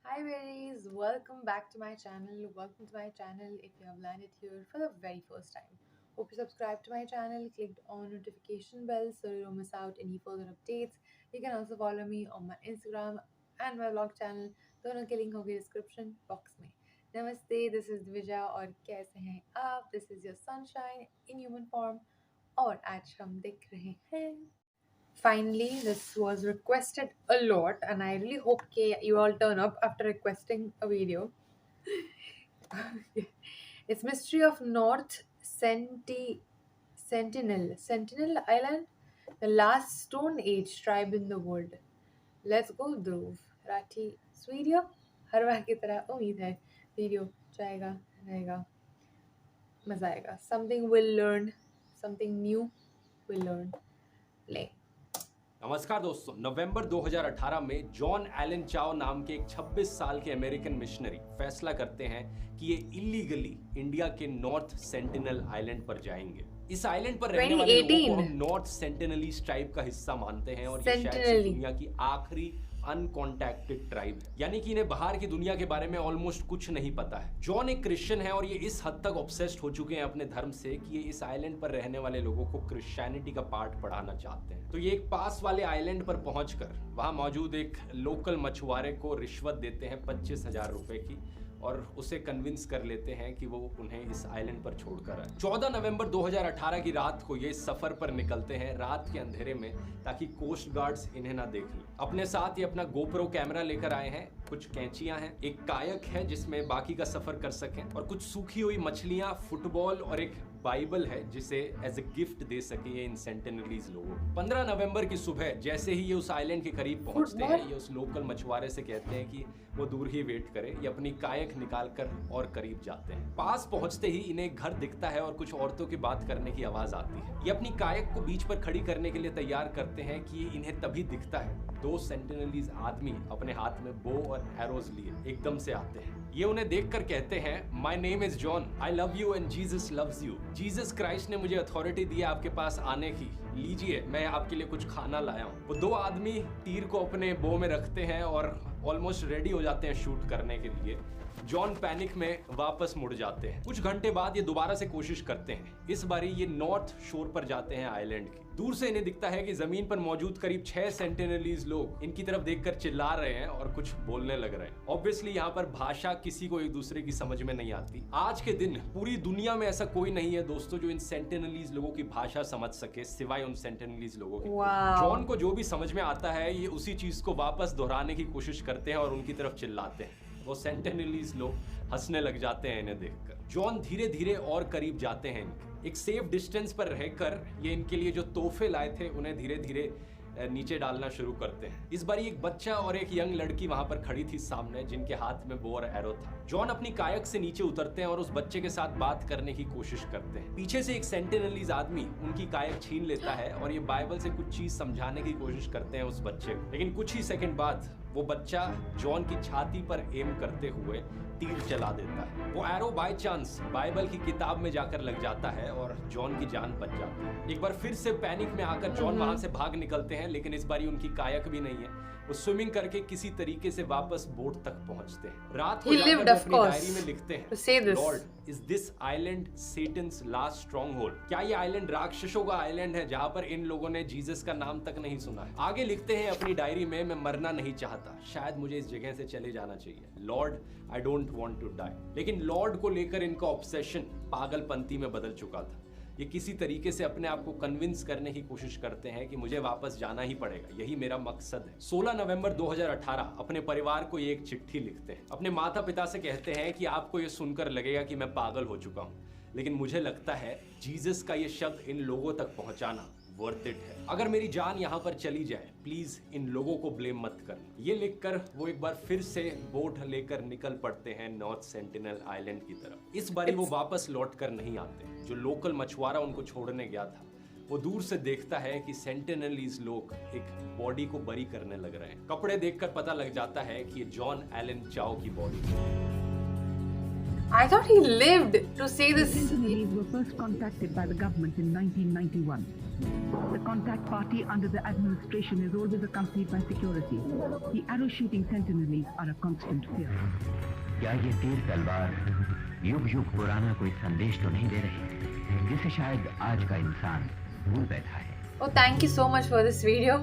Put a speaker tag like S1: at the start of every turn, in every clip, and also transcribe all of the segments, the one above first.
S1: Hi berries, welcome back to my channel. Welcome to my channel if you have landed here for the very first time. Hope you subscribed to my channel, clicked on notification bell so you don't miss out any further updates. You can also follow me on my Instagram and my vlog channel. दोनों के link होंगे description box में. Namaste, this is Divija और कैसे हैं आप? This is your sunshine in human form और आज हम देख रहे हैं Finally, this was requested a lot, and I really hope you all turn up after requesting a video. It's Mystery of North Sentinel Island, the last Stone Age tribe in the world. Let's go, Dhruv. Rathi video हर बार की तरह उम्मीद है video जाएगा रहेगा मजा आएगा something will learn something new will learn play
S2: नमस्कार दोस्तों, नवंबर 2018 में जॉन एलन चाओ नाम के एक 26 साल के अमेरिकन मिशनरी फैसला करते हैं कि ये इलीगली इंडिया के नॉर्थ सेंटिनल आइलैंड पर जाएंगे। इस आइलैंड पर रहने वाले लोगों को हम नॉर्थ सेंटिनलीज ट्राइब का हिस्सा मानते हैं और ये शायद से दुनिया की आखिरी अनकॉन्टैक्टेड ट्राइब है, यानी कि इन्हें बाहर की दुनिया के बारे में ऑलमोस्ट कुछ नहीं पता है। जॉन एक क्रिश्चियन है और ये इस हद तक ऑब्सेस्ड हो चुके हैं अपने धर्म से कि ये इस आइलैंड पर रहने वाले लोगों को क्रिश्चियनिटी का पाठ पढ़ाना चाहते हैं। तो ये एक पास वाले आइलैंड पर पहुंचकर वहां मौजूद एक लोकल मछुआरे को रिश्वत देते हैं 25,000 रुपए की और उसे कन्विंस कर लेते हैं कि वो उन्हें इस आइलैंड पर छोड़कर आए। 14 नवंबर 2018 की रात को ये सफर पर निकलते हैं रात के अंधेरे में, ताकि कोस्ट गार्ड्स इन्हें ना देख लें। अपने साथ ये अपना गोप्रो कैमरा लेकर आए हैं, कुछ कैंचियां हैं, एक कायक है जिसमें बाकी का सफर कर सकें, और कुछ सूखी हुई मछलियां, फुटबॉल और एक बाइबल है जिसे एज ए गिफ्ट दे सके इन सेंटिनलीज लोगों को। 15 नवंबर की सुबह जैसे ही ये उस आइलैंड के करीब पहुंचते हैं, ये उस लोकल मछुआरे से कहते हैं कि वो दूर ही वेट करे। ये अपनी कायक निकालकर और करीब जाते हैं। पास पहुंचते ही इन्हें एक घर दिखता है और कुछ औरतों की बात करने की आवाज आती है। ये अपनी कायक को बीच पर खड़ी करने के लिए तैयार करते हैं कि इन्हें तभी दिखता है 2 सेंटिनलीज आदमी अपने हाथ में बो और एरोज लिए एकदम से आते हैं। ये उन्हें देखकर कहते हैं, my name is John, I love you and Jesus loves you. Jesus Christ ने मुझे अथॉरिटी दी आपके पास आने की, लीजिए मैं आपके लिए कुछ खाना लाया हूँ। वो 2 आदमी तीर को अपने बो में रखते हैं और ऑलमोस्ट रेडी हो जाते हैं शूट करने के लिए। जॉन पैनिक में वापस मुड़ जाते हैं। कुछ घंटे बाद ये दोबारा से कोशिश करते हैं। इस बारी ये नॉर्थ शोर पर जाते हैं आइलैंड की। दूर से इन्हें दिखता है कि जमीन पर मौजूद करीब 6 सेंटिनलीज लोग इनकी तरफ देखकर चिल्ला रहे हैं और कुछ बोलने लग रहे हैं। ऑब्वियसली यहाँ पर भाषा किसी को एक दूसरे की समझ में नहीं आती। आज के दिन पूरी दुनिया में ऐसा कोई नहीं है दोस्तों जो इन सेंटिनलीज लोगों की भाषा समझ सके सिवाय उन सेंटिनलीज लोगों के। जॉन को जो भी समझ में आता है ये उसी चीज को वापस दोहराने की कोशिश करते हैं और उनकी तरफ चिल्लाते हैं। वो सेंटिनलीज लोग हंसने लग जाते हैं इन्हें देखकर। जॉन धीरे धीरे और करीब जाते हैं इनके। एक सेफ डिस्टेंस पर रहकर ये इनके लिए जो तोहफे लाए थे उन्हें धीरे धीरे नीचे डालना शुरू करते हैं। इस बार एक बच्चा और एक यंग लड़की वहां पर खड़ी थी सामने, जिनके हाथ में बो और एरो था। जॉन अपनी कायक से नीचे उतरते हैं और उस बच्चे के साथ बात करने की कोशिश करते हैं। पीछे से एक सेंटिनलीज आदमी उनकी कायक छीन लेता है और ये बाइबल से कुछ चीज समझाने की कोशिश करते हैं उस बच्चे को। लेकिन कुछ ही सेकंड बाद वो बच्चा जॉन की छाती पर एम करते हुए तीर चला देता है। वो एरो बाय चांस बाइबल की किताब में जाकर लग जाता है और जॉन की जान बच जाती है। एक बार फिर से पैनिक में आकर जॉन वहां से भाग निकलते हैं, लेकिन इस बारी उनकी कायक भी नहीं है। वो स्विमिंग करके किसी तरीके से वापस बोट तक पहुंचते हैं। रात को जाकर वो अपनी डायरी में लिखते हैं, Lord is this island Satan's last strong hold. क्या ये आइलैंड राक्षसों का आइलैंड है जहां पर इन लोगों ने जीसस का नाम तक नहीं सुना है। आगे लिखते हैं अपनी डायरी में, मैं मरना नहीं चाहता, शायद मुझे इस जगह से चले जाना चाहिए। Lord I don't want to die. लेकिन लॉर्ड को लेकर इनका ऑब्सेशन पागलपंती में बदल चुका था। ये किसी तरीके से अपने आप को कन्विंस करने की कोशिश करते हैं कि मुझे वापस जाना ही पड़ेगा, यही मेरा मकसद है। 16 नवंबर 2018 अपने परिवार को ये एक चिट्ठी लिखते हैं। अपने माता पिता से कहते हैं कि आपको ये सुनकर लगेगा कि मैं पागल हो चुका हूँ, लेकिन मुझे लगता है जीसस का ये शब्द इन लोगों तक पहुंचाना वर्थ इट है। अगर मेरी जान यहाँ पर चली जाए, प्लीज इन लोगों को ब्लेम मत करना। ये लिखकर वो एक बार फिर से बोट लेकर निकल पड़ते हैं नॉर्थ सेंटिनल आइलैंड की तरफ। इस बारी वो वापस लौट कर नहीं आते। जो लोकल मछुआरा उनको छोड़ने गया था वो दूर से देखता है कि सेंटिनलीज लोग एक बॉडी को बरी करने लग रहे हैं। कपड़े देखकर पता लग जाता है कि ये जॉन एलन चाओ की बॉडी है।
S1: I thought he lived to say this.
S3: The Sentinelese were first contacted by the government in 1991. The contact party under the administration is always accompanied by security. The arrow-shooting sentinels are a constant fear.
S4: क्या ये तीर तलवार युग युग पुराना कोई संदेश तो नहीं दे रही, जिसे शायद आज का इंसान भूल बैठा है?
S1: Oh, thank you so much for this video.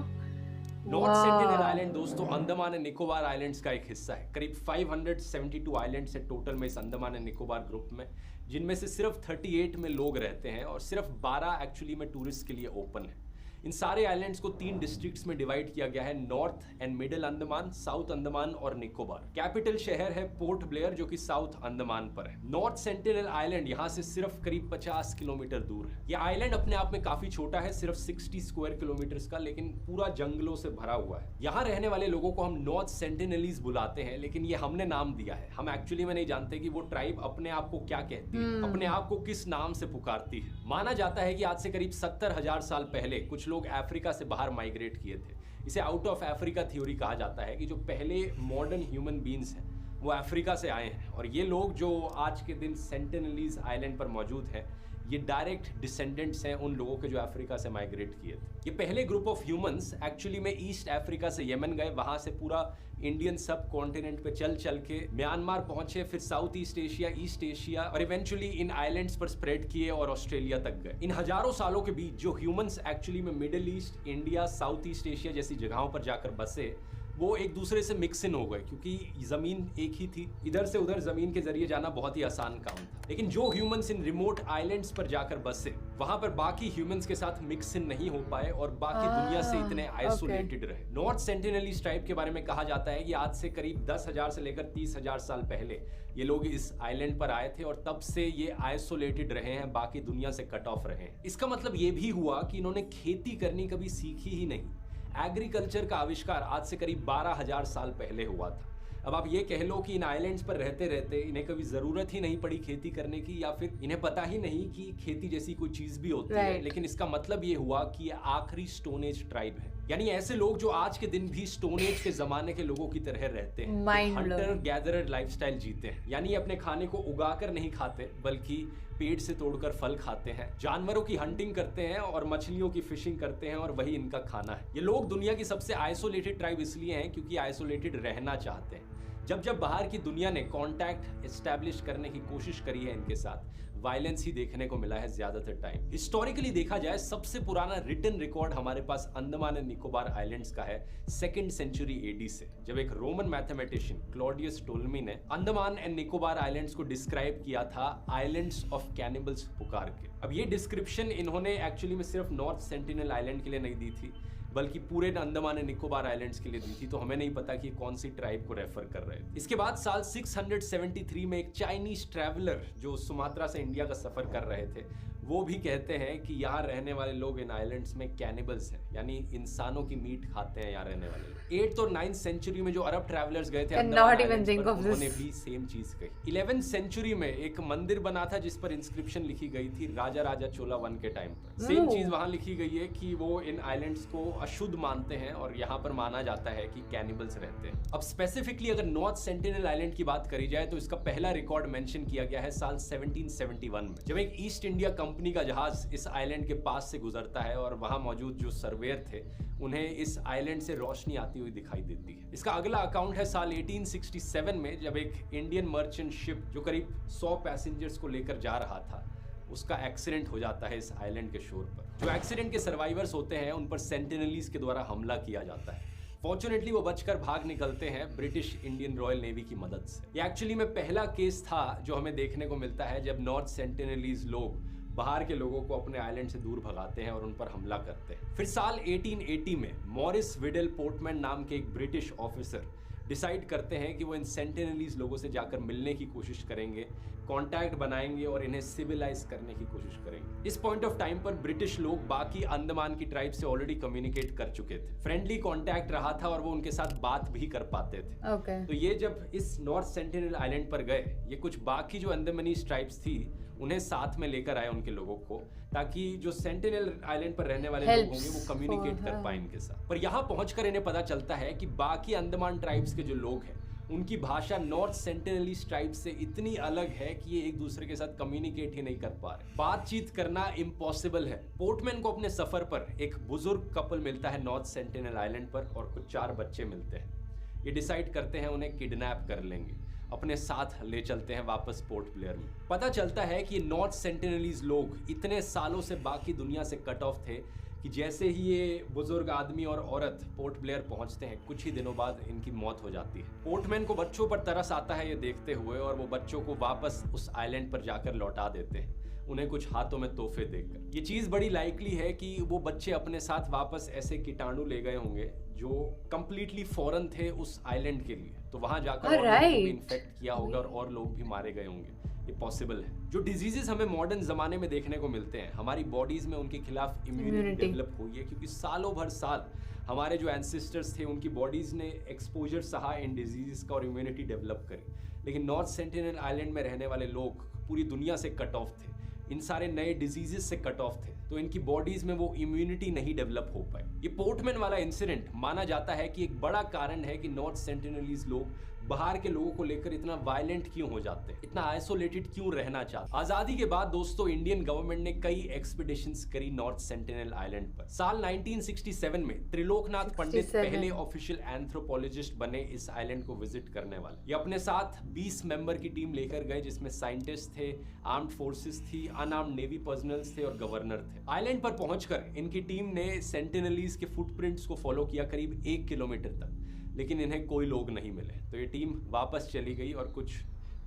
S2: North sentinel island दोस्तों अंडमान एंड निकोबार आइलैंड्स का एक हिस्सा है। करीब 572 आइलैंड्स है टोटल में इस अंडमान एंड निकोबार ग्रुप में, जिनमें से सिर्फ 38 में लोग रहते हैं और सिर्फ 12 एक्चुअली में टूरिस्ट के लिए ओपन है। इन सारे आइलैंड्स को 3 डिस्ट्रिक्ट्स में डिवाइड किया गया है, north and middle Andaman, south Andaman और निकोबार। कैपिटल शहर है पोर्ट ब्लेयर जो कि साउथ अंडमान पर है। नॉर्थ सेंटिनल आइलैंड यहाँ से सिर्फ करीब 50 किलोमीटर दूर है। ये आइलैंड अपने आप में काफी छोटा है, सिर्फ 60 स्क्वायर किलोमीटर का, लेकिन पूरा जंगलों से भरा हुआ है। यहाँ रहने वाले लोगों को हम नॉर्थ सेंटिनलीज बुलाते हैं, लेकिन ये हमने नाम दिया है। हम एक्चुअली में नहीं जानते कि वो ट्राइब अपने आप को क्या कहती है, अपने आप को किस नाम से पुकारती है। माना जाता है कि आज से करीब 70,000 साल पहले कुछ लोग अफ्रीका से बाहर माइग्रेट किए थे। इसे आउट ऑफ अफ्रीका थ्योरी कहा जाता है कि जो पहले मॉडर्न ह्यूमन बींग्स हैं वो अफ्रीका से आए हैं, और ये लोग जो आज के दिन सेंटिनलीज आइलैंड पर मौजूद हैं ये डायरेक्ट डिसेंडेंट्स हैं उन लोगों के जो अफ्रीका से माइग्रेट किए थे। ये पहले ग्रुप ऑफ ह्यूमंस एक्चुअली में ईस्ट अफ्रीका से यमन गए, वहां से पूरा इंडियन सब कॉन्टिनेंट पे चल चल के म्यांमार पहुंचे, फिर south east Asia, east Asia और इवेंचुअली इन आइलैंड्स पर स्प्रेड किए और ऑस्ट्रेलिया तक गए। इन हजारों सालों के बीच जो ह्यूमंस एक्चुअली में middle east, India, south east Asia जैसी जगहों पर जाकर बसे, वो एक दूसरे से मिक्स इन हो गए क्योंकि जमीन एक ही थी। इधर से उधर जमीन के जरिए जाना बहुत ही आसान काम था। लेकिन जो ह्यूमंस इन रिमोट आइलैंड्स पर जाकर बसे, वहां पर बाकी ह्यूमंस के साथ मिक्स इन नहीं हो पाए और बाकी दुनिया से इतने आइसोलेटेड रहे। नॉर्थ सेंटिनलीज ट्राइब के बारे में कहा जाता है कि आज से करीब 10,000 से लेकर 30,000 साल पहले ये लोग इस आइलैंड पर आए थे और तब से ये आइसोलेटेड रहे हैं, बाकी दुनिया से कट ऑफ रहे हैं। इसका मतलब ये भी हुआ कि इन्होंने खेती करनी कभी सीखी ही नहीं। एग्रीकल्चर का आविष्कार आज से करीब 12,000 साल पहले हुआ था। अब आप ये कह लो कि इन आइलैंड्स पर रहते रहते इन्हें कभी जरूरत ही नहीं पड़ी खेती करने की, या फिर इन्हें पता ही नहीं कि खेती जैसी कोई चीज भी होती है, लेकिन इसका मतलब ये हुआ कि ये आखिरी स्टोन एज ट्राइब है। यानी ऐसे लोग जो आज के दिन भी स्टोन एज के जमाने के लोगों की तरह रहते हैं, हंटर गैदरर लाइफस्टाइल जीते हैं। यानी अपने खाने को उगाकर नहीं खाते बल्कि पेड़ से तोड़कर फल खाते हैं, जानवरों की हंटिंग करते हैं और मछलियों की फिशिंग करते हैं और वही इनका खाना है। ये लोग दुनिया की सबसे आइसोलेटेड ट्राइब इसलिए हैं क्योंकि आइसोलेटेड रहना चाहते हैं। जब जब बाहर की दुनिया ने कांटेक्ट एस्टैब्लिश करने की कोशिश करी है इनके साथ, वायलेंस ही देखने को मिला है ज्यादातर टाइम। हिस्टोरिकली देखा जाए सबसे पुराना रिटन रिकॉर्ड हमारे पास अंडमान एंड निकोबार आइलैंड्स का है 2nd सेंचुरी एडी से, जब एक रोमन मैथमेटिशियन क्लॉडियस टोल्मी ने अंडमान एंड निकोबार आइलैंड्स को डिस्क्राइब किया था आइलैंड्स ऑफ कैनिबल्स पुकार के। अब ये डिस्क्रिप्शन इन्होंने एक्चुअली में सिर्फ नॉर्थ सेंटिनल आइलैंड के लिए नहीं दी थी बल्कि पूरे अंडमान एंड निकोबार आइलैंड्स के लिए दी थी, तो हमें नहीं पता कि कौन सी ट्राइब को रेफर कर रहे हैं। इसके बाद साल 673 में एक चाइनीज ट्रैवलर जो सुमात्रा से इंडिया का सफर कर रहे थे, वो भी कहते हैं कि यहाँ रहने वाले लोग इन आइलैंड्स में कैनिबल्स हैं, यानी इंसानों की मीट खाते हैं यहाँ रहने वाले लोग। 8th और 9th सेंचुरी में जो अरब ट्रैवलर्स गए थे उन्होंने भी सेम चीज कही। 11th सेंचुरी में एक मंदिर बना था जिस पर इंस्क्रिप्शन लिखी गई थी राजा राजा चोला वन के टाइम पर। सेम चीज वहां लिखी गई है कि वो इन आइलैंड्स को अशुद्ध मानते हैं और यहाँ पर माना जाता है कि कैनिबल्स रहते हैं। अब स्पेसिफिकली अगर नॉर्थ सेंटिनल आइलैंड की बात करी जाए तो इसका पहला रिकॉर्ड मेंशन किया गया है साल 1771 में, जब एक ईस्ट इंडिया कंपनी का जहाज इस आइलैंड के पास से गुजरता है और वहां मौजूद जो सर्वेयर थे उन्हें इस आइलैंड से रोशनी आती हुई दिखाई देती है। इसका अगला अकाउंट है साल 1867 में, जब एक इंडियन मर्चेंट शिप जो करीब 100 पैसेंजर्स को लेकर जा रहा था उसका एक्सीडेंट हो जाता है इस आइलैंड के शोर पर। जो एक्सीडेंट के सर्वाइवर्स होते हैं उन पर सेंटिनलीज के द्वारा हमला किया जाता है। फॉर्चुनेटली वो बचकर भाग निकलते हैं ब्रिटिश इंडियन रॉयल नेवी की मदद से। ये एक्चुअली में पहला केस था जो हमें देखने को मिलता है जब नॉर्थ सेंटिनलीज लोग बाहर के लोगों को अपने आइलैंड से दूर भगाते हैं और उन पर हमला करते हैं। फिर साल 1880 में मॉरिस विडल पोर्टमैन नाम के एक ब्रिटिश ऑफिसर डिसाइड करते हैं कि वो इन सेंटिनलीज लोगों से जाकर मिलने की कोशिश करेंगे, कांटेक्ट बनाएंगे और इन्हें सिविलाइज करने की कोशिश करेंगे। इस पॉइंट ऑफ टाइम पर ब्रिटिश लोग बाकी अंडमान की ट्राइब से ऑलरेडी कम्युनिकेट कर चुके थे, फ्रेंडली कांटेक्ट रहा था और वो उनके साथ बात भी कर पाते थे। तो ये जब इस नॉर्थ सेंटिनल आइलैंड पर गए, ये कुछ बाकी जो अंडमानीज ट्राइब्स थी उन्हें साथ में लेकर आए उनके लोगों को, ताकि जो सेंटिनल आइलैंड पर रहने वाले लोग होंगे वो कम्युनिकेट कर पाए इनके साथ। पर यहाँ पहुंचकर इन्हें पता चलता है कि बाकी अंडमान ट्राइब्स के जो लोग हैं उनकी भाषा नॉर्थ सेंटिनलीज ट्राइब से इतनी अलग है कि ये एक दूसरे के साथ कम्युनिकेट ही नहीं कर पा रहे। बातचीत करना इम्पॉसिबल है। पोर्टमैन को अपने सफर पर एक बुजुर्ग कपल मिलता है नॉर्थ सेंटिनल आइलैंड पर और कुछ 4 बच्चे मिलते हैं। ये डिसाइड करते हैं उन्हें किडनैप कर लेंगे, अपने साथ ले चलते हैं वापस पोर्ट ब्लेयर में। पता चलता है कि नॉर्थ सेंटिनलीज लोग इतने सालों से बाकी दुनिया से कट ऑफ थे कि जैसे ही ये बुजुर्ग आदमी और औरत पोर्ट ब्लेयर पहुंचते हैं, कुछ ही दिनों बाद इनकी मौत हो जाती है। पोर्टमैन को बच्चों पर तरस आता है ये देखते हुए, और वो बच्चों को वापस उस आइलैंड पर जाकर लौटा देते हैं, उन्हें कुछ हाथों में तोहफे देकर। ये चीज बड़ी लाइकली है कि वो बच्चे अपने साथ वापस ऐसे कीटाणु ले गए होंगे जो कंप्लीटली फॉरेन थे उस आइलैंड के लिए, तो वहां जाकर और लोगों को भी इन्फेक्ट किया होगा और लोग भी मारे गए होंगे। ये पॉसिबल है। जो डिजीजेस हमें मॉडर्न जमाने में देखने को मिलते हैं, हमारी बॉडीज में उनके खिलाफ इम्यूनिटी डेवलप हुई है, क्योंकि सालों भर साल हमारे जो एंसेस्टर्स थे उनकी बॉडीज ने एक्सपोजर सहा इन डिजीजेस का और इम्यूनिटी डेवलप करी। लेकिन नॉर्थ सेंटिनल आइलैंड में रहने वाले लोग पूरी दुनिया से कट ऑफ थे, इन सारे नए डिजीजेस से कट ऑफ थे, तो इनकी बॉडीज में वो इम्यूनिटी नहीं डेवलप हो पाई। ये पोर्टमैन वाला इंसिडेंट माना जाता है कि एक बड़ा कारण है कि नॉर्थ सेंटिनलीज लोग बाहर के लोगों को लेकर इतना वायलेंट क्यों हो जाते हैं, इतना आइसोलेटेड क्यों रहना चाहते। आजादी के बाद दोस्तों इंडियन गवर्नमेंट ने कई एक्सपीडिशंस करी नॉर्थ सेंटिनल आइलैंड पर। साल 1967 में त्रिलोकनाथ पंडित पहले ऑफिशियल एंथ्रोपोलॉजिस्ट बने इस आइलैंड को विजिट करने वाले। ये अपने साथ 20 मेंबर की टीम लेकर गए, जिसमें साइंटिस्ट थे, आर्म्ड फोर्सेस थी, अनआर्म्ड नेवी पर्सनल्स थे और गवर्नर थे। आइलैंड पर पहुंचकर इनकी टीम ने सेंटिनलीज के फुटप्रिंट्स को फॉलो किया करीब 1 किलोमीटर तक, लेकिन इन्हें कोई लोग नहीं मिले। तो ये टीम वापस चली गई और कुछ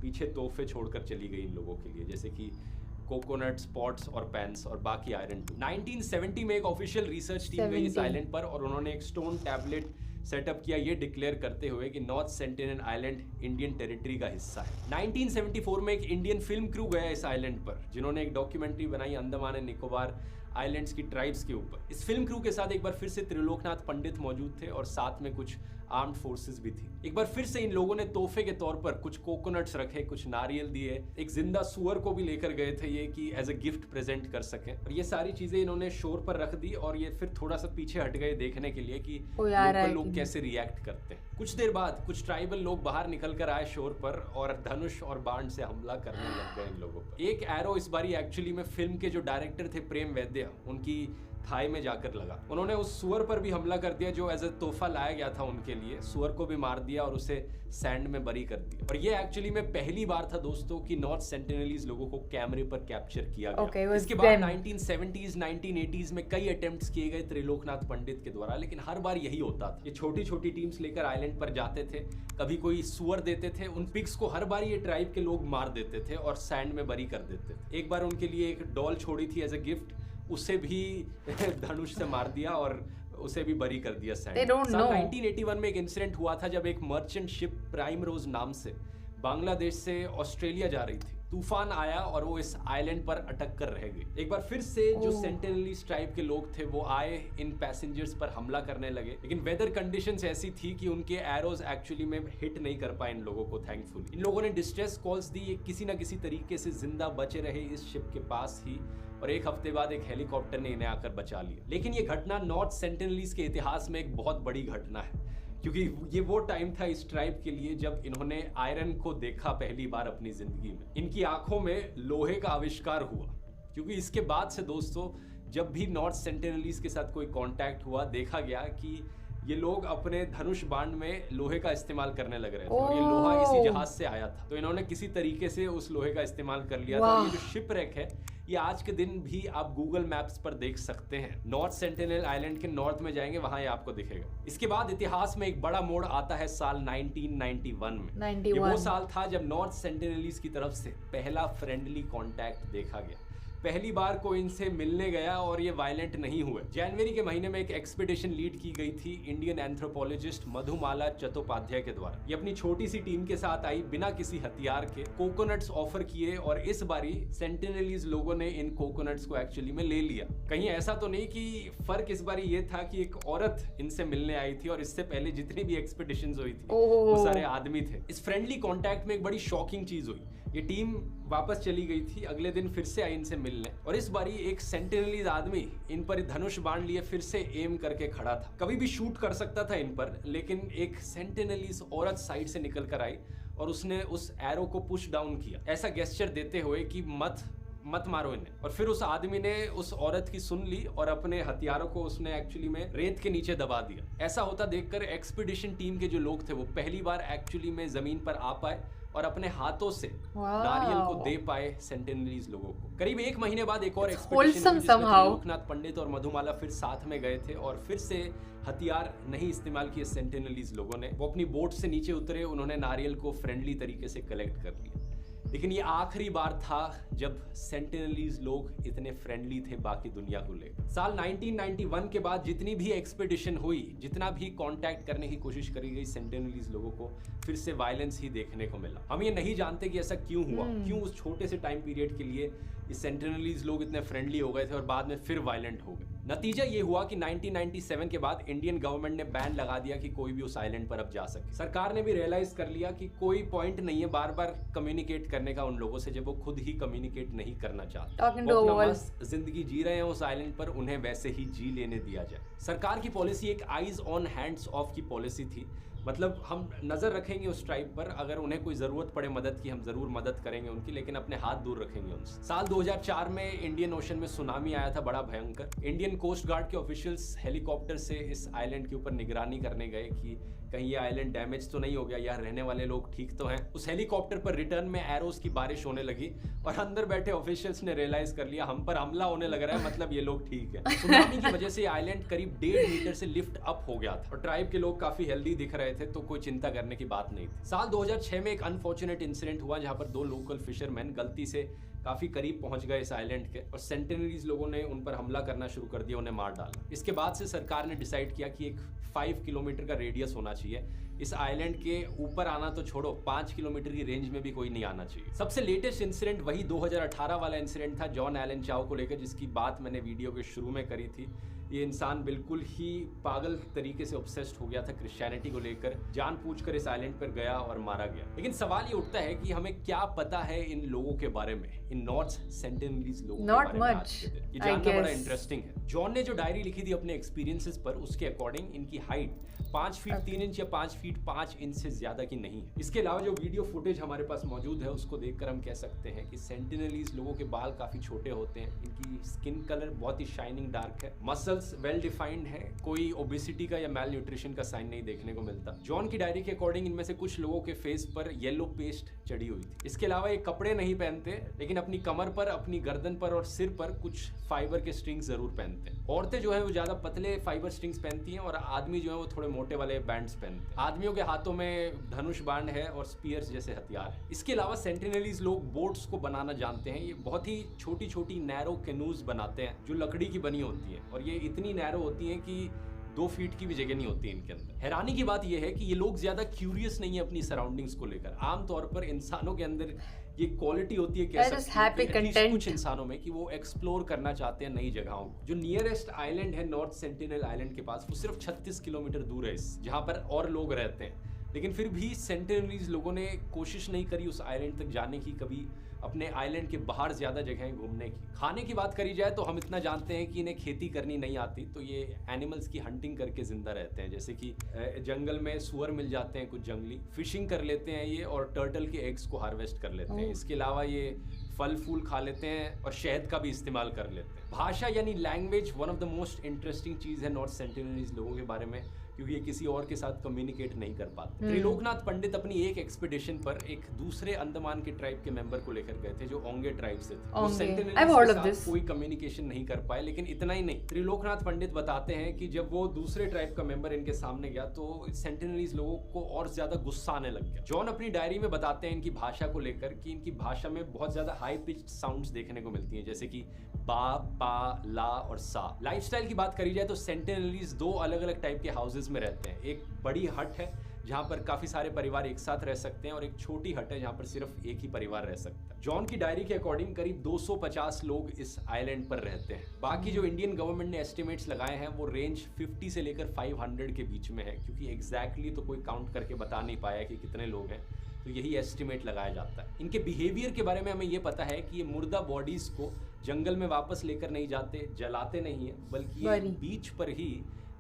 S2: पीछे तोहफे छोड़कर चली गई इन लोगों के लिए, जैसे कि कोकोनट्स, पॉट्स और पैन्स और बाकी आयरन टूल। 1970 में एक ऑफिशियल रिसर्च टीम गई इस आइलैंड पर और उन्होंने एक स्टोन टैबलेट सेटअप किया, ये डिक्लेयर करते हुए कि north sentinel island Indian territory का हिस्सा है। 1974 में एक इंडियन फिल्म क्रू गया इस आइलैंड पर, जिन्होंने एक डॉक्यूमेंट्री बनाई अंडमान एंड निकोबार आइलैंड्स की ट्राइब्स के ऊपर। इस फिल्म क्रू के साथ एक बार फिर से त्रिलोकनाथ पंडित मौजूद थे और साथ में कुछ आर्म्ड फोर्सेस भी थी। एक बार फिर से इन लोगों ने तोहफे के तौर पर कुछ कोकोनट्स रखे, कुछ नारियल दिए, एक जिंदा सुअर को भी लेकर गए थे ये कि एज अ गिफ्ट प्रेजेंट कर सकें। और ये सारी चीजें इन्होंने शोर पर रख दी और ये फिर थोड़ा सा पीछे हट गए देखने के लिए कि लोग कैसे रिएक्ट करते हैं। कुछ देर बाद कुछ ट्राइबल लोग बाहर निकल कर आए शोर पर और धनुष और बाण से हमला करने लग गए इन लोगों पर। एक एरो इस बारी एक्चुअली में फिल्म के जो डायरेक्टर थे प्रेम वैद्य, उनकी थाई में जाकर लगा। उन्होंने उस सुअर पर भी हमला कर दिया जो एज अ तोहफा लाया गया था उनके लिए। सुअर को भी मार दिया और उसे सैंड में बरी कर दिया। और ये एक्चुअली में पहली बार था दोस्तों कि नॉर्थ सेंटिनलीज लोगों को कैमरे पर कैप्चर किया गया। इसके बाद 1970s 1980s में कई अटेम्प्ट्स किए गए त्रिलोकनाथ पंडित के द्वारा, लेकिन हर बार यही होता था। ये छोटी छोटी टीम्स लेकर आइलैंड पर जाते थे, कभी कोई सुअर देते थे, उन पिग्स को हर बार ये ट्राइब के लोग मार देते थे और सैंड में बरी कर देते थे। एक बार उनके लिए एक डॉल छोड़ी थी एज अ गिफ्ट, उसे भी धनुष से मार दिया और उसे भी बरी कर दिया सैंड। 1981 में एक इंसिडेंट हुआ था जब एक मर्चेंट शिप प्राइम रोज नाम से बांग्लादेश से ऑस्ट्रेलिया जा रही थी। तूफान आया और वो इस आइलैंड पर अटक कर रह गई। एक बार फिर से जो सेंटिनलीज ट्राइब के लोग थे वो आए, इन पैसेंजर्स पर हमला करने लगे, लेकिन वेदर कंडीशंस ऐसी थी कि उनके एरोज एक्चुअली में हिट नहीं कर पाए इन लोगों को। थैंकफुली इन लोगों ने डिस्ट्रेस कॉल्स दी, ये किसी ना किसी तरीके से जिंदा बचे रहे इस शिप के पास ही, और एक हफ्ते बाद एक हेलीकॉप्टर ने इन्हें आकर बचा लिया। लेकिन ये घटना नॉर्थ सेंटिनलीज के इतिहास में एक बहुत बड़ी घटना है, क्योंकि ये वो टाइम था इस ट्राइब के लिए जब इन्होंने आयरन को देखा पहली बार अपनी जिंदगी में। इनकी आंखों में लोहे का आविष्कार हुआ, क्योंकि इसके बाद से दोस्तों जब भी नॉर्थ सेंटिनलीज के साथ कोई कांटेक्ट हुआ, देखा गया कि ये लोग अपने धनुष बाण में लोहे का इस्तेमाल करने लग रहे थे और ये लोहा इसी जहाज से आया था, तो इन्होंने किसी तरीके से उस लोहे का इस्तेमाल कर लिया था। ये जो शिपरेक है ये आज के दिन भी आप गूगल मैप्स पर देख सकते हैं। नॉर्थ सेंटिनल आइलैंड के नॉर्थ में जाएंगे, वहां ये आपको दिखेगा। इसके बाद इतिहास में एक बड़ा मोड़ आता है साल 1991 में। ये वो साल था जब नॉर्थ सेंटिनलीज की तरफ से पहला फ्रेंडली कॉन्टैक्ट देखा गया। पहली बार कोई इनसे मिलने गया और ये वायलेंट नहीं हुए। जनवरी के महीने में एक एक्सपीडिशन लीड की गई थी इंडियन एंथ्रोपोलॉजिस्ट मधुमाला चट्टोपाध्याय के द्वारा। ये अपनी छोटी सी टीम के साथ आई, बिना किसी हथियार के कोकोनट्स ऑफर किए, और इस बारी सेंटिनलीज लोगों ने इन कोकोनट्स को एक्चुअली में ले लिया। कहीं ऐसा तो नहीं कि फर्क इस बारी ये था कि एक औरत इनसे मिलने आई थी और इससे पहले जितनी भी एक्सपीडिशंस हुई थी वो सारे आदमी थे। इस फ्रेंडली कॉन्टैक्ट में एक बड़ी शॉकिंग चीज हुई। ये टीम वापस चली गई थी। अगले दिन फिर से आई इनसे मिलने और इस बारी एक सेंटिनलीज आदमी इन पर धनुष बाण लिए फिर से एम करके खड़ा था। कभी भी शूट कर सकता था इन पर, लेकिन एक सेंटिनलीज औरत साइड से निकल कर आई और उसने उस एरो को पुश डाउन किया, ऐसा गेस्चर देते हुए कि मत मारो इन्हें। और फिर उस आदमी ने उस औरत की सुन ली और अपने हथियारों को उसने एक्चुअली में रेत के नीचे दबा दिया। ऐसा होता देखकर एक्सपीडिशन टीम के जो लोग थे वो पहली बार एक्चुअली में जमीन पर आ पाए और अपने हाथों से नारियल को दे पाए सेंटिनलीज लोगों को। करीब 1 महीने बाद एक और एक्सपीडिशन लोकनाथ पंडित और मधुमाला फिर साथ में गए थे और फिर से हथियार नहीं इस्तेमाल किए सेंटिनलीज लोगों ने। वो अपनी बोट से नीचे उतरे, उन्होंने नारियल को फ्रेंडली तरीके से कलेक्ट कर लिया। लेकिन ये आखिरी बार था जब सेंटिनलीज लोग इतने फ्रेंडली थे बाकी दुनिया को लेकर। साल 1991 के बाद जितनी भी एक्सपीडिशन हुई, जितना भी कांटेक्ट करने की कोशिश करी गई सेंटिनलीज लोगों को, फिर से वायलेंस ही देखने को मिला। हम ये नहीं जानते कि ऐसा क्यों हुआ, क्यों उस छोटे से टाइम पीरियड के लिए ये सेंटिनलीज लोग इतने फ्रेंडली हो गए थे और बाद में फिर वायलेंट हो गए। नतीजा ये हुआ कि 1997 के बाद इंडियन गवर्नमेंट ने बैन लगा दिया कि कोई भी उस आइलैंड पर अब जा सके। सरकार ने भी रियलाइज कर लिया कि कोई पॉइंट नहीं है बार बार कम्युनिकेट करने का उन लोगों से जब वो खुद ही कम्युनिकेट नहीं करना चाहते। वो अपना मस्त जिंदगी जी रहे हैं उस आइलैंड पर, उन्हें वैसे ही जी लेने दिया जाए। सरकार की पॉलिसी एक आईज ऑन हैंड्स ऑफ की पॉलिसी थी, मतलब हम नजर रखेंगे उस ट्राइब पर, अगर उन्हें कोई जरूरत पड़े मदद की हम जरूर मदद करेंगे उनकी, लेकिन अपने हाथ दूर रखेंगे उनसे। साल 2004 में इंडियन ओशन में सुनामी आया था बड़ा भयंकर। इंडियन कोस्ट गार्ड के ऑफिशियल्स हेलीकॉप्टर से इस आइलैंड के ऊपर निगरानी करने गए कि कहीं ये आइलैंड डैमेज तो नहीं हो गया, यहाँ रहने वाले लोग ठीक तो हैं। उस हेलीकॉप्टर पर रिटर्न में एरोस की बारिश होने लगी और अंदर बैठे ऑफिशियल्स ने रियलाइज कर लिया हम पर हमला होने लग रहा है, मतलब ये लोग ठीक है। सुनामी की वजह से आइलैंड करीब 1.5 मीटर से लिफ्ट अप हो गया था और ट्राइब के लोग काफी हेल्दी दिख रहे थे, तो कोई चिंता करने की बात नहीं थी। साल 2006 में एक अनफॉर्चुनेट इंसिडेंट हुआ जहां पर 2 लोकल फिशरमैन गलती से काफी करीब पहुंच गए इस आइलैंड के और सेंटिनलीज लोगों ने उन पर हमला करना शुरू कर दिया, उन्हें मार डाला। इसके बाद से सरकार ने डिसाइड किया कि एक 5 किलोमीटर का रेडियस होना चाहिए। इस आइलैंड के ऊपर आना तो छोड़ो, 5 किलोमीटर की रेंज में भी कोई नहीं आना चाहिए। सबसे लेटेस्ट इंसिडेंट वही 2018 वाला इंसिडेंट था जॉन एलन चाओ को लेकर, जिसकी बात मैंने वीडियो के शुरू में करी थी। ये इंसान बिल्कुल ही पागल तरीके से ऑब्सेस्ड हो गया था क्रिश्चियनिटी को लेकर, जानबूझकर इस आइलैंड पर गया और मारा गया। लेकिन सवाल ये उठता है कि हमें क्या पता है इन लोगों के बारे में, इन नॉर्थ सेंटिनलीज लोगों के बारे में आज के दिन। ये जानना बड़ा इंटरेस्टिंग है। जॉन ने जो डायरी लिखी थी अपने एक्सपीरियंसेस पर, उसके अकॉर्डिंग इनकी हाइट 5 फीट 3 इंच या 5 फीट 5 इंच से ज्यादा की नहीं है। इसके अलावा जो वीडियो फुटेज हमारे पास मौजूद है उसको देखकर हम कह सकते हैं कि सेंटिनलीज लोगों के बाल काफी छोटे होते हैं, इनकी स्किन कलर बहुत ही शाइनिंग डार्क है, मसल्स वेल डिफाइंड है, कोई ओबेसिटी का या मैल न्यूट्रिशन का साइन नहीं देखने को मिलता। जॉन की डायरी के अकॉर्डिंग इनमें से कुछ लोगों के फेस पर येलो पेस्ट चढ़ी हुई थी। इसके अलावा ये कपड़े नहीं पहनते, लेकिन अपनी कमर पर, अपनी गर्दन पर और सिर पर कुछ फाइबर के स्ट्रिंग्स जरूर पहनते हैं। औरतें जो है वो ज्यादा पतले फाइबर स्ट्रिंग्स पहनती हैं और आदमी जो है वो थोड़े मोटे वाले बैंड्स पहनते हैं। आदमियों के हाथों में धनुष बाण है और स्पीयर्स जैसे हथियार है। इसके अलावा सेंटिनलीज लोग बोट्स को बनाना जानते हैं। ये बहुत ही छोटी छोटी नैरो कैनूज बनाते हैं जो लकड़ी की बनी होती है और ये इतनी नैरो होती है कि 2 फीट की भी जगह नहीं होती इनके अंदर। हैरानी की बात यह है कि ये लोग ज्यादा क्यूरियस नहीं है अपनी सराउंडिंग्स को लेकर। आमतौर पर इंसानों के अंदर ये क्वालिटी होती है कुछ इंसानों में कि वो एक्सप्लोर करना चाहते हैं नई जगहों को। जो नियरेस्ट आइलैंड है नॉर्थ सेंटिनल आइलैंड के पास, वो सिर्फ 36 किलोमीटर दूर है जहाँ पर और लोग रहते हैं। लेकिन फिर भी सेंटिनलीज लोगों ने कोशिश नहीं करी उस आइलैंड तक जाने की, कभी अपने आइलैंड के बाहर ज्यादा जगहें घूमने की। खाने की बात करी जाए तो हम इतना जानते हैं कि इन्हें खेती करनी नहीं आती, तो ये एनिमल्स की हंटिंग करके जिंदा रहते हैं। जैसे कि जंगल में सुअर मिल जाते हैं कुछ जंगली, फिशिंग कर लेते हैं ये और टर्टल के एग्स को हार्वेस्ट कर लेते हैं। इसके अलावा ये फल फूल खा लेते हैं और शहद का भी इस्तेमाल कर लेते हैं। भाषा यानी language one of the most interesting चीज है नॉर्थ सेंटिनलीज लोगों के बारे में, क्योंकि ये किसी और के साथ कम्युनिकेट नहीं कर पाते। त्रिलोकनाथ पंडित अपनी एक एक्सपीडिशन पर एक दूसरे अंडमान के ट्राइब के मेंबर को लेकर गए थे जो ओंगे ट्राइब से थे। वो सेंटिनलीज के साथ कोई कम्युनिकेशन नहीं कर पाए। लेकिन इतना ही नहीं, त्रिलोकनाथ पंडित बताते हैं कि जब वो दूसरे ट्राइब का मेंबर इनके सामने गया तो सेंटिनलीज लोगों को और ज्यादा गुस्सा आने लग गया। जॉन अपनी डायरी में बताते हैं इनकी भाषा को लेकर कि इनकी भाषा में बहुत ज्यादा हाई पिच्ड साउंड्स देखने को मिलती हैं, जैसे कि बा, पा, ला और सा। लाइफस्टाइल की बात करी जाए तो सेंटिनलीज 2 अलग अलग टाइप के हाउसेज में रहते हैं। एक बड़ी हट है जहाँ पर काफी सारे परिवार एक साथ रह सकते हैं और एक छोटी हट है जहाँ पर सिर्फ एक ही परिवार रह सकता है। जॉन की डायरी के अकॉर्डिंग करीब 250 लोग इस आइलैंड पर रहते हैं। बाकी जो इंडियन गवर्नमेंट ने एस्टिमेट्स लगाए हैं वो रेंज 50 से लेकर 500 के बीच में है, क्योंकि एग्जैक्टली तो कोई काउंट करके बता नहीं पाया कि कितने लोग हैं। तो यही एस्टिमेट लगाया जाता है। इनके बिहेवियर के बारे में हमें ये पता है कि ये मुर्दा बॉडीज को जंगल में वापस लेकर नहीं जाते, जलाते नहीं है, बल्कि ये बीच पर ही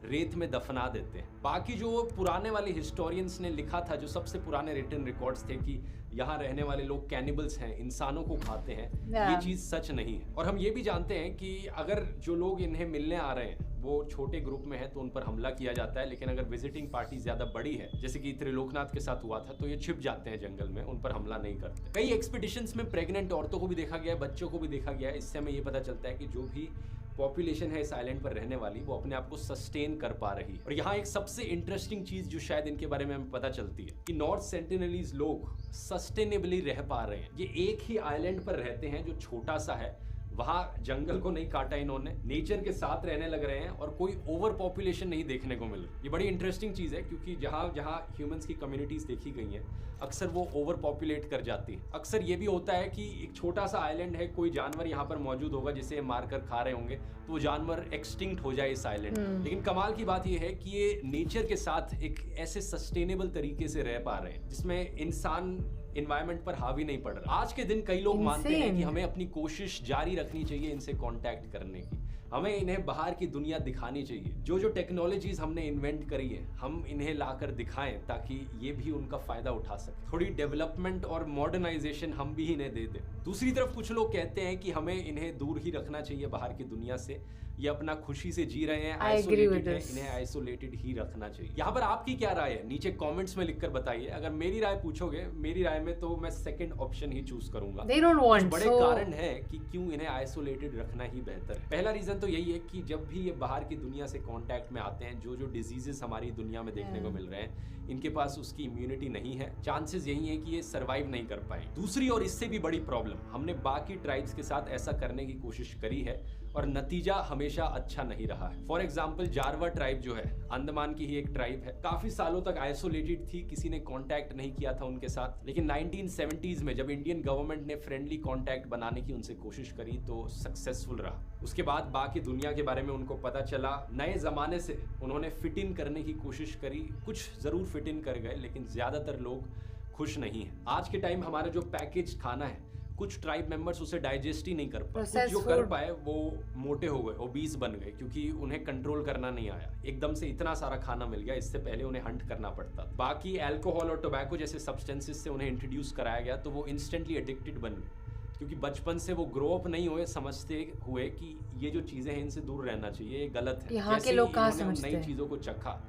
S2: रेत में दफना देते हैं। बाकी जो पुराने वाले हिस्टोरियंस ने लिखा था, जो सबसे पुराने रिटन रिकॉर्ड्स थे कि यहाँ रहने वाले लोग कैनिबल्स हैं, इंसानों को खाते हैं, ये चीज़ सच नहीं है। और हम ये भी जानते हैं कि अगर जो लोग इन्हें मिलने आ रहे हैं वो छोटे ग्रुप में है तो उन पर हमला किया जाता है, लेकिन अगर विजिटिंग पार्टी ज़्यादा बड़ी है, जैसे कि त्रिलोकनाथ के साथ हुआ था, तो ये छिप जाते हैं जंगल में, उन पर हमला नहीं करते। कई एक्सपीडिशंस में प्रेग्नेंट औरतों को भी देखा गया है, बच्चों को भी देखा गया है। इससे हमें ये पता चलता है कि जो भी पॉपुलेशन है इस आइलैंड पर रहने वाली, वो अपने आप को सस्टेन कर पा रही है। और यहाँ एक सबसे इंटरेस्टिंग चीज जो शायद इनके बारे में हमें पता चलती है कि नॉर्थ सेंटिनलीज लोग सस्टेनेबली रह पा रहे हैं। ये एक ही आइलैंड पर रहते हैं जो छोटा सा है, वहां जंगल को नहीं काटा इन्होंने, नेचर के साथ रहने लग रहे हैं और कोई ओवर पॉपुलेशन नहीं देखने को मिल रही। ये बड़ी इंटरेस्टिंग चीज है क्योंकि जहां जहां ह्यूमंस की कम्युनिटीज देखी गई हैं, अक्सर वो ओवर पॉपुलेट कर जाती है। अक्सर ये भी होता है कि एक छोटा सा आइलैंड है, कोई जानवर यहाँ पर मौजूद होगा जिसे मार कर खा रहे होंगे, तो वो जानवर एक्सटिंक्ट हो जाए इस आइलैंड। लेकिन कमाल की बात ये है कि ये नेचर के साथ एक ऐसे सस्टेनेबल तरीके से रह पा रहे हैं जिसमें इंसान एनवायरनमेंट पर हावी नहीं पड़ रहा। आज के दिन कई लोग मानते हैं कि हमें अपनी कोशिश जारी रखनी चाहिए इनसे कांटेक्ट करने की, हमें इन्हें बाहर की दुनिया दिखानी चाहिए। जो जो टेक्नोलॉजीज हमने इन्वेंट करी है, हम इन्हें लाकर दिखाएं ताकि ये भी उनका फायदा उठा सके। थोड़ी डेवलपमेंट और मॉडर्नाइजेशन हम भी इन्हें दे दें। दूसरी तरफ कुछ लोग कहते हैं कि हमें इन्हें दूर ही रखना चाहिए बाहर की दुनिया से, ये अपना खुशी से जी रहे हैं, आइसोलेटेड है, इन्हें आइसोलेटेड ही रखना चाहिए। यहाँ पर आपकी क्या राय है नीचे कमेंट्स में लिखकर बताइए। अगर मेरी राय पूछोगे, मेरी राय में तो मैं सेकंड ऑप्शन ही चूज करूंगा। बड़े कारण है कि क्यों इन्हें आइसोलेटेड रखना ही बेहतर है। पहला रीजन तो यही है कि जब भी ये बाहर की दुनिया से कांटेक्ट में आते हैं, जो जो डिजीजेस हमारी दुनिया में देखने को मिल रहे हैं, इनके पास उसकी इम्यूनिटी नहीं है, चांसेस यही है कि ये सरवाइव नहीं कर पाए। दूसरी और इससे भी बड़ी प्रॉब्लम, हमने बाकी ट्राइब्स के साथ ऐसा करने की कोशिश करी है और नतीजा हमेशा अच्छा नहीं रहा है। फॉर एग्जाम्पल जारवा ट्राइब जो है, अंडमान की ही एक ट्राइब है, काफी सालों तक आइसोलेटेड थी, किसी ने कांटेक्ट नहीं किया था उनके साथ। लेकिन 1970s में जब इंडियन गवर्नमेंट ने फ्रेंडली कांटेक्ट बनाने की उनसे कोशिश करी तो सक्सेसफुल रहा। उसके बाद बाकी दुनिया के बारे में उनको पता चला, नए जमाने से उन्होंने फिट इन करने की कोशिश करी, कुछ जरूर फिट इन कर गए, लेकिन ज्यादातर लोग खुश नहीं है। आज के टाइम हमारा जो पैकेज खाना है, कुछ ट्राइब मेंबर्स उसे डाइजेस्ट ही नहीं कर पाए। कुछ जो कर पाए वो मोटे हो गए, ओबीस बन गए, क्योंकि उन्हें कंट्रोल करना नहीं आया। एकदम से इतना सारा खाना मिल गया, इससे पहले उन्हें हंट करना पड़ता। बाकी अल्कोहल और टोबैको जैसे सब्सटेंसेस से उन्हें इंट्रोड्यूस कराया गया तो वो इंस्टेंटली एडिक्टेड बन गए, क्योंकि बचपन से वो ग्रो अप नहीं हुए समझते हुए कि ये जो चीजें हैं इनसे दूर रहना चाहिए, ये गलत है।
S1: यहाँ के लोग कहाँ समझते हैं?
S2: नई चीजों को चखा,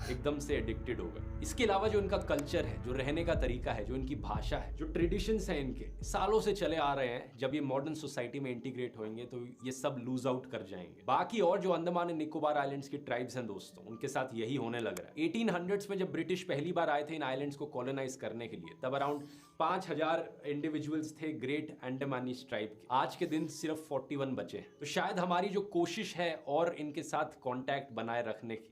S2: एकदम से एडिक्टेड हो गए। इसके अलावा जो इनका कल्चर है, जो रहने का तरीका है, जो इनकी भाषा है, जो ट्रेडिशंस हैं इनके सालों से चले आ रहे हैं, जब ये मॉडर्न सोसाइटी में इंटीग्रेट होंगे तो ये सब लूज आउट कर जाएंगे। बाकी और जो अंडमान एंड निकोबार आइलैंड्स की ट्राइब्स हैं दोस्तों, उनके साथ यही होने लग रहा है। 1800s में जब ब्रिटिश पहली बार आए थे इन आइलैंड्स को कॉलोनाइज करने के लिए, तब अराउंड 5000 इंडिविजुअल्स थे ग्रेट अंडमानीज ट्राइब के। आज के दिन सिर्फ 41 बचे। तो शायद हमारी जो कोशिश है और इनके साथ कॉन्टैक्ट बनाए रखने की,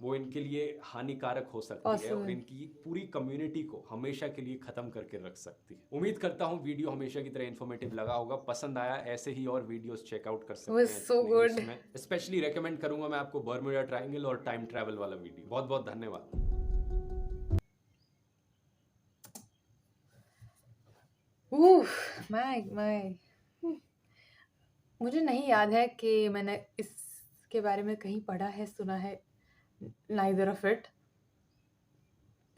S2: वो इनके लिए हानिकारक हो सकती है और इनकी पूरी कम्युनिटी को हमेशा के लिए खत्म करके रख सकती है। उम्मीद करता हूँ वीडियो हमेशा की तरह इन्फॉर्मेटिव लगा होगा, पसंद आया। ऐसे ही और वीडियोस चेकआउट कर सकते हैं।
S1: so good.
S2: स्पेशली रेकमेंड करूंगा मैं आपको बर्मुडा ट्रायंगल और टाइम ट्रैवल वाला वीडियो। बहुत बहुत धन्यवाद।
S1: मुझे नहीं याद है कि मैंने इसके बारे में कहीं पढ़ा है, सुना है, neither of it.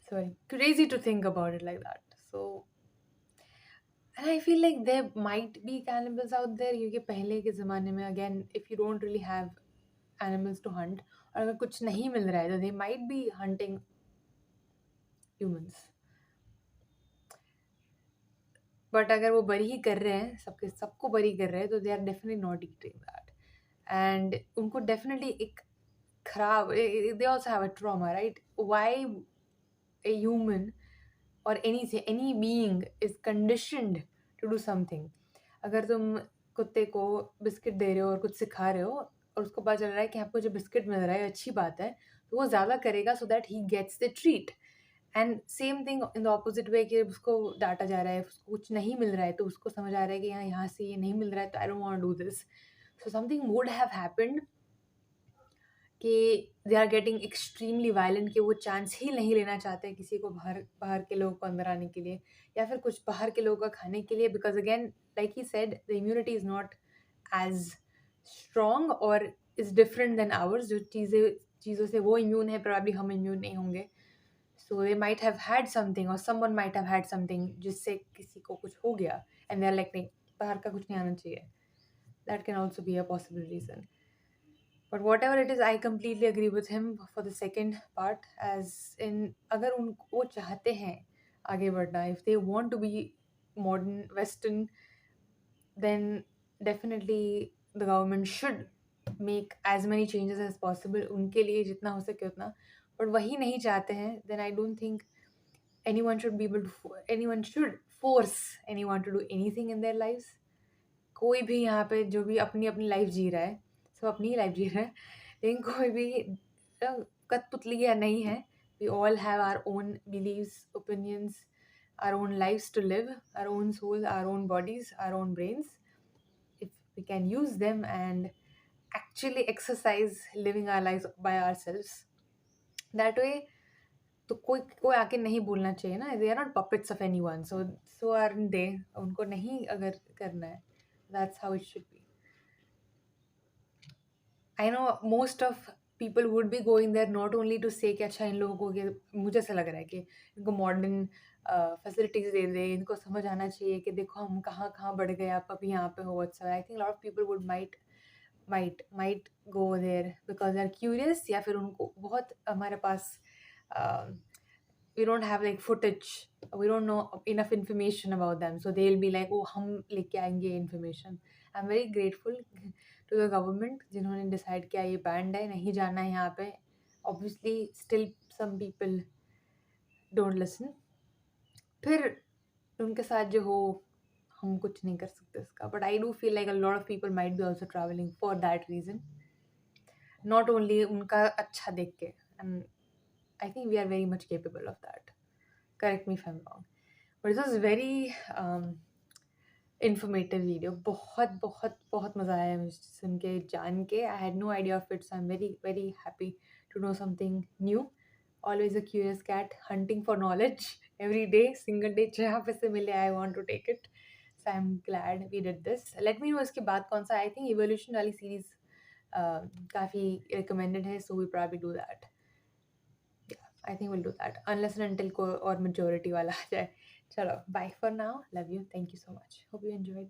S1: Sorry, crazy to think about it like that. So, and I feel like there might be cannibals out there, क्योंकि पहले के ज़माने में again, if you don't really have animals to hunt, और अगर कुछ नहीं मिल रहा है तो they might be hunting humans. But अगर वो बरी ही कर रहे हैं, सबको बरी कर रहे हैं, तो they are definitely not eating that. And उनको definitely एक खराब, they also have a trauma, right? Why a human or any being is conditioned to do something? अगर तुम कुत्ते को बिस्किट दे रहे हो और कुछ सिखा रहे हो और उसको पता चल रहा है कि आपको जो बिस्किट मिल रहा है अच्छी बात है, तो वो ज़्यादा करेगा so that he gets the treat. And same thing in the opposite way, कि उसको डांटा जा रहा है, उसको कुछ नहीं मिल रहा है तो उसको समझ आ रहा है कि यहाँ से ये नहीं मिल रहा है तो I don't want to do this. So something would have happened कि they are getting extremely violent, कि वो चांस ही नहीं लेना चाहते किसी को बाहर बाहर के लोगों को अंदर आने के लिए, या फिर कुछ बाहर के लोगों का खाने के लिए, because again like he said the immunity is not as strong और इज़ डिफरेंट देन आवर्स। जो चीज़ों से वो इम्यून है, प्रॉब्ली हम इम्यून नहीं होंगे। So they might have had something और someone might have had something जिससे किसी को कुछ हो गया, एंड दे आर लाइक नहीं, बाहर का कुछ नहीं आना चाहिए। That can also be a possible reason. But whatever it is, I completely agree with him for the second part, as in अगर उन वो चाहते हैं आगे बढ़ना, if they want to be modern western, then definitely the government should make as many changes as possible, उनके लिए जितना हो सके उतना। but वही नहीं चाहते हैं, then I don't think anyone should force anyone to do anything in their lives. कोई भी यहाँ पे जो भी अपनी अपनी लाइफ जी रहा है, सब अपनी ही लाइफ जी रहा है, लेकिन कोई भी कठपुतलियाँ नहीं है। We all have our own beliefs, opinions, our own lives to live, our own soul, our own bodies, our own brains. If we can use them and actually exercise living our life by ourselves, that way तो कोई कोई आके नहीं बोलना चाहिए ना, they are not puppets of anyone, so are they, उनको नहीं अगर करना है, that's how it should be. I know most of people would be going there not only to say कि अच्छा इन लोगों को, मुझे ऐसा लग रहा है कि इनको मॉडर्न फैसिलिटीज़ दे दे, इनको समझ आना चाहिए कि देखो हम कहाँ कहाँ बढ़ गए, आप अभी यहाँ पे हो। अच्छा, I think lot of people would might go there because they are curious, या फिर उनको बहुत हमारे पास we don't have like footage, we don't know enough information about them, so they'll be like, oh हम लेके आएंगे information. I'm very grateful to the government जिन्होंने decide किया ये banned है, नहीं जाना है यहाँ पे. Obviously still some people don't listen. फिर उनके साथ जो हो, हम कुछ नहीं कर सकते इसका. But I do feel like a lot of people might be also traveling for that reason, not only उनका अच्छा देख के, and I think we are very much capable of that. Correct me if I'm wrong. But it was very informative video. बहुत बहुत बहुत मज़ा आया मुझे सुन के, जान के. I had no idea of it, so I'm very very happy to know something new. Always a curious cat hunting for knowledge every day, single day. जहाँ पे से मिले, I want to take it. So I'm glad we did this. Let me know इसके बाद कौन सा. I think evolution वाली series काफ़ी recommended है, so we probably do that. I think we'll do that unless and until को और majority वाला आ जाए. चलो, bye for now. Love you. Thank you so much. Hope you enjoyed.